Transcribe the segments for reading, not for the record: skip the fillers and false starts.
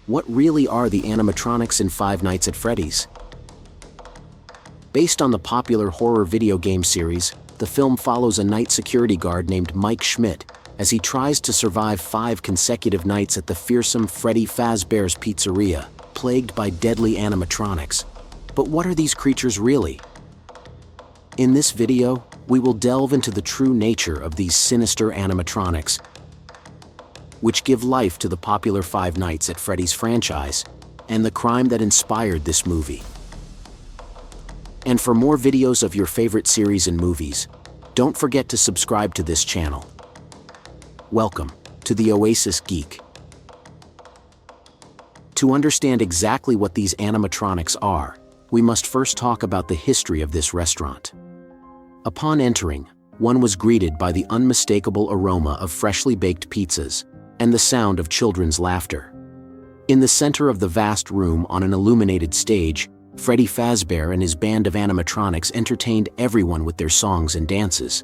What really are the animatronics in Five Nights at Freddy's? Based on the popular horror video game series, the film follows a night security guard named Mike Schmidt as he tries to survive 5 consecutive nights at the fearsome Freddy Fazbear's pizzeria, plagued by deadly animatronics. But what are these creatures really? In this video, we will delve into the true nature of these sinister animatronics, which give life to the popular Five Nights at Freddy's franchise, and the crime that inspired this movie. And for more videos of your favorite series and movies, don't forget to subscribe to this channel. Welcome to the Oasis Geek. To understand exactly what these animatronics are, we must first talk about the history of this restaurant. Upon entering, one was greeted by the unmistakable aroma of freshly baked pizzas and the sound of children's laughter. In the center of the vast room on an illuminated stage, Freddy Fazbear and his band of animatronics entertained everyone with their songs and dances.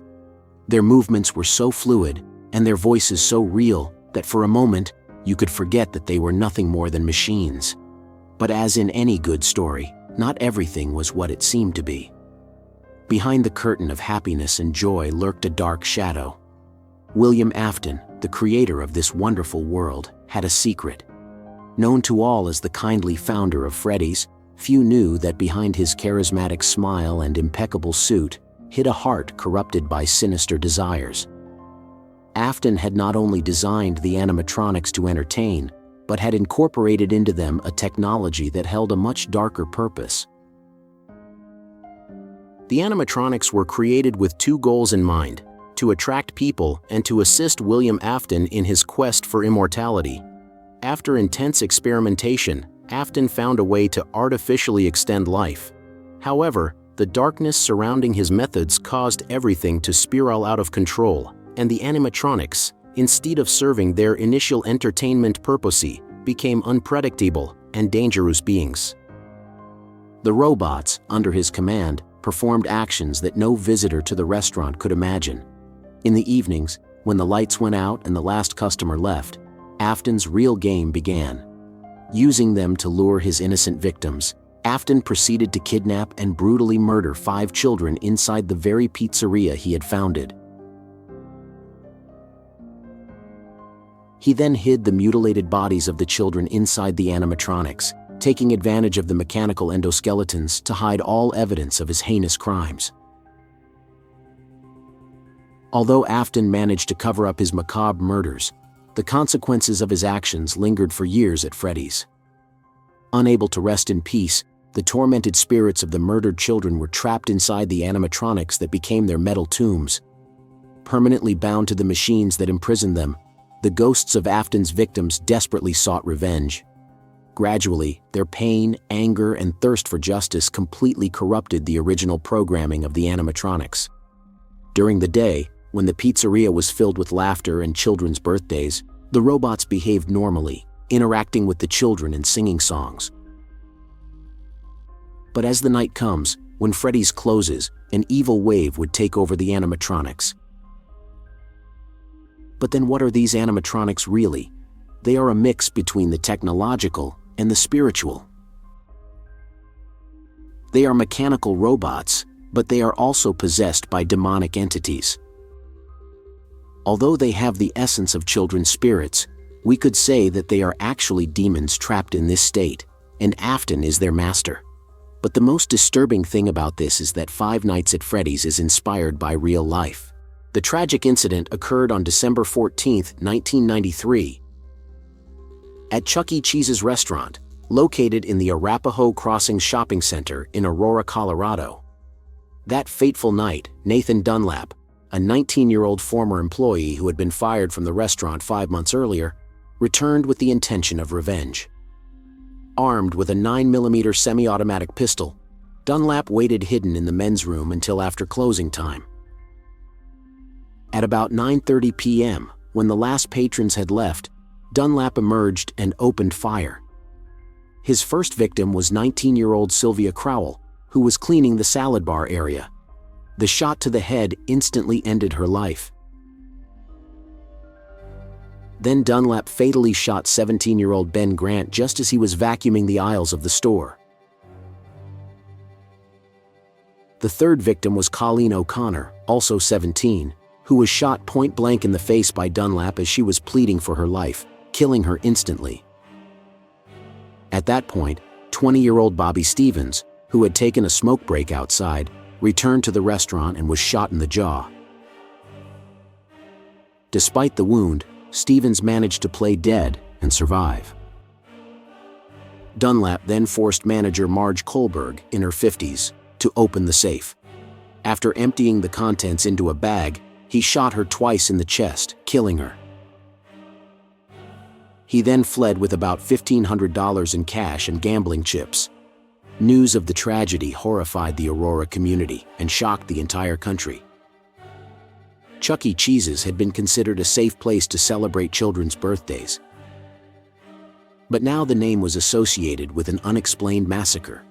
Their movements were so fluid, and their voices so real, that for a moment, you could forget that they were nothing more than machines. But as in any good story, not everything was what it seemed to be. Behind the curtain of happiness and joy lurked a dark shadow. William Afton, the creator of this wonderful world, had a secret. Known to all as the kindly founder of Freddy's, few knew that behind his charismatic smile and impeccable suit hid a heart corrupted by sinister desires. Afton had not only designed the animatronics to entertain, but had incorporated into them a technology that held a much darker purpose. The animatronics were created with 2 goals in mind: to attract people and to assist William Afton in his quest for immortality. After intense experimentation, Afton found a way to artificially extend life. However, the darkness surrounding his methods caused everything to spiral out of control, and the animatronics, instead of serving their initial entertainment purpose, became unpredictable and dangerous beings. The robots, under his command, performed actions that no visitor to the restaurant could imagine. In the evenings, when the lights went out and the last customer left, Afton's real game began. Using them to lure his innocent victims, Afton proceeded to kidnap and brutally murder 5 children inside the very pizzeria he had founded. He then hid the mutilated bodies of the children inside the animatronics, taking advantage of the mechanical endoskeletons to hide all evidence of his heinous crimes. Although Afton managed to cover up his macabre murders, the consequences of his actions lingered for years at Freddy's. Unable to rest in peace, the tormented spirits of the murdered children were trapped inside the animatronics that became their metal tombs. Permanently bound to the machines that imprisoned them, the ghosts of Afton's victims desperately sought revenge. Gradually, their pain, anger, and thirst for justice completely corrupted the original programming of the animatronics. During the day, when the pizzeria was filled with laughter and children's birthdays, the robots behaved normally, interacting with the children and singing songs. But as the night comes, when Freddy's closes, an evil wave would take over the animatronics. But then what are these animatronics really? They are a mix between the technological and the spiritual. They are mechanical robots, but they are also possessed by demonic entities. Although they have the essence of children's spirits, we could say that they are actually demons trapped in this state, and Afton is their master. But the most disturbing thing about this is that Five Nights at Freddy's is inspired by real life. The tragic incident occurred on December 14, 1993, at Chuck E. Cheese's restaurant, located in the Arapahoe Crossing Shopping Center in Aurora, Colorado. That fateful night, Nathan Dunlap, a 19-year-old former employee who had been fired from the restaurant 5 months earlier, returned with the intention of revenge. Armed with a 9mm semi-automatic pistol, Dunlap waited hidden in the men's room until after closing time. At about 9:30 p.m., when the last patrons had left, Dunlap emerged and opened fire. His first victim was 19-year-old Sylvia Crowell, who was cleaning the salad bar area. The shot to the head instantly ended her life. Then Dunlap fatally shot 17-year-old Ben Grant just as he was vacuuming the aisles of the store. The third victim was Colleen O'Connor, also 17, who was shot point-blank in the face by Dunlap as she was pleading for her life, killing her instantly. At that point, 20-year-old Bobby Stevens, who had taken a smoke break outside, returned to the restaurant and was shot in the jaw. Despite the wound, Stevens managed to play dead and survive. Dunlap then forced manager Marge Kohlberg, in her 50s, to open the safe. After emptying the contents into a bag, he shot her twice in the chest, killing her. He then fled with about $1,500 in cash and gambling chips. News of the tragedy horrified the Aurora community and shocked the entire country. Chuck E. Cheese's had been considered a safe place to celebrate children's birthdays. But now the name was associated with an unexplained massacre.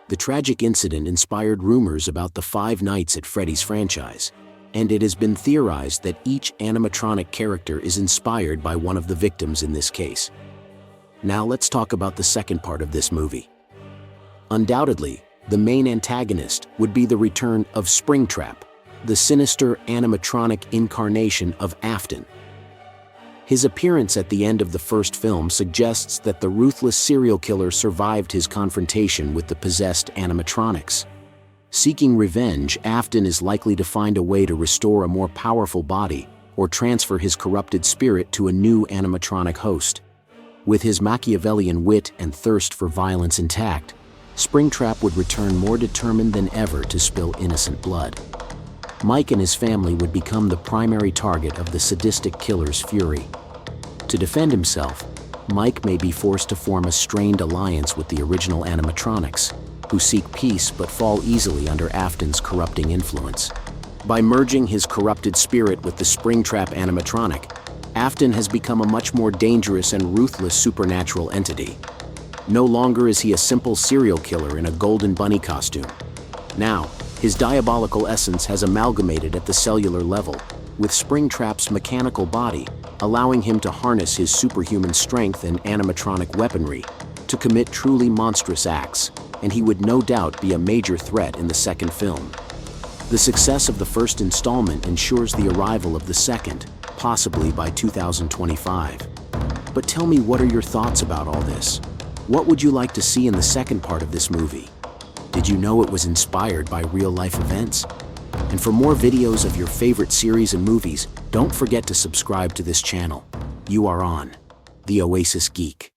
The tragic incident inspired rumors about the Five Nights at Freddy's franchise, and it has been theorized that each animatronic character is inspired by one of the victims in this case. Now let's talk about the second part of this movie. Undoubtedly, the main antagonist would be the return of Springtrap, the sinister animatronic incarnation of Afton. His appearance at the end of the first film suggests that the ruthless serial killer survived his confrontation with the possessed animatronics. Seeking revenge, Afton is likely to find a way to restore a more powerful body or transfer his corrupted spirit to a new animatronic host. With his Machiavellian wit and thirst for violence intact, Springtrap would return more determined than ever to spill innocent blood. Mike and his family would become the primary target of the sadistic killer's fury. To defend himself, Mike may be forced to form a strained alliance with the original animatronics, who seek peace but fall easily under Afton's corrupting influence. By merging his corrupted spirit with the Springtrap animatronic, Afton has become a much more dangerous and ruthless supernatural entity. No longer is he a simple serial killer in a golden bunny costume. Now, his diabolical essence has amalgamated at the cellular level, with Springtrap's mechanical body, allowing him to harness his superhuman strength and animatronic weaponry to commit truly monstrous acts, and he would no doubt be a major threat in the second film. The success of the first installment ensures the arrival of the second, possibly by 2025. But tell me, what are your thoughts about all this? What would you like to see in the second part of this movie? Did you know it was inspired by real-life events? And for more videos of your favorite series and movies, don't forget to subscribe to this channel. You are on The Oasis Geek.